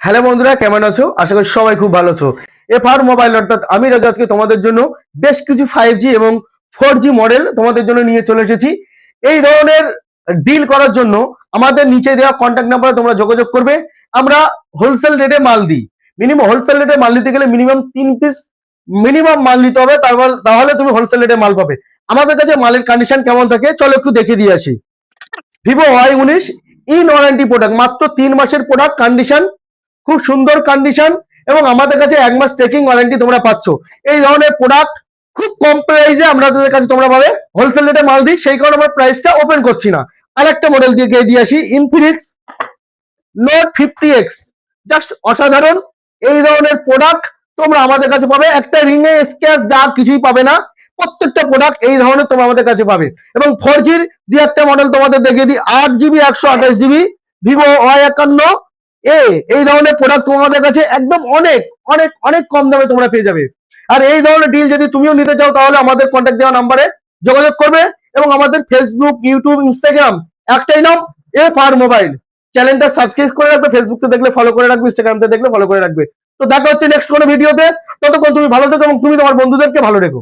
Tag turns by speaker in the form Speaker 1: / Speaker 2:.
Speaker 1: Hello বন্ধুরা, কেমন আছো? আশা করি সবাই খুব ভালো আছো। এফআর মোবাইল অর্থাৎ আমি রাজা আজকে তোমাদের জন্য বেশ কিছু 5G এবং 4G মডেল তোমাদের জন্য নিয়ে চলে এসেছি। এই ধরনের ডিল করার জন্য আমাদের নিচে দেওয়া কন্ট্যাক্ট নাম্বারে তোমরা যোগাযোগ করবে। আমরা হোলসেল রেটে মাল দিই। হোলসেল রেটে মাল নিতে গেলে মিনিমাম 3 পিস মিনিমাম মাল নিতে হবে, তাহলে তুমি হোলসেল রেটে মাল পাবে। আমাদের কাছে মালের কন্ডিশন কেমন থাকে চলো একটু দেখে দিয়ে আসি। Vivo Y19 in warranty product, মাত্র 3 মাসের প্রোডাক্ট, কন্ডিশন খুব সুন্দর কন্ডিশন, এবং আমাদের কাছে 1 মাস চেকিং ওয়ারেন্টি তোমরা পাচ্ছ। এই ধরনের প্রোডাক্ট খুব কম প্রাইসে আমাদের কাছে তোমরা পাবে। হোলসেল রেটে মাল দিই, সেই কারণে আমরা প্রাইসটা ওপেন করছি না। আরেকটা মডেল দিয়ে আসি, ইনফিনিক্স নোট 50X, জাস্ট অসাধারণ। এই ধরনের প্রোডাক্ট তোমরা আমাদের কাছে পাবে। একটা রিং এ স্ক্র্যাচ দাগ কিছুই পাবে না। প্রত্যেকটা প্রোডাক্ট এই ধরনের তোমরা আমাদের কাছে পাবে। এবং 4Gর দুই একটা মডেল তোমাদের দেখিয়ে দিই, 8GB 128GB ভিভো Y51 এই ধরনের প্রোডাক্ট তোমাদের কাছে একদম অনেক অনেক অনেক কম দামে তোমরা পেয়ে যাবে। আর এই ধরনের ডিল যদি তুমিও নিতে চাও তাহলে আমাদের কন্ট্যাক্ট দেওয়া নাম্বারে যোগাযোগ করবে। এবং আমাদের ফেসবুক, ইউটিউব, ইনস্টাগ্রাম একটাই নাম, এফআর মোবাইল। চ্যানেলটা সাবস্ক্রাইব করে রাখবে, ফেসবুকে দেখলে ফলো করে রাখবে, ইনস্টাগ্রামতে দেখলে ফলো করে রাখবে। তো দেখা হচ্ছে নেক্সট কোনো ভিডিওতে। ততক্ষণ তুমি ভালো থেকো এবং তুমি তোমার বন্ধুদেরকে ভালো রেখো।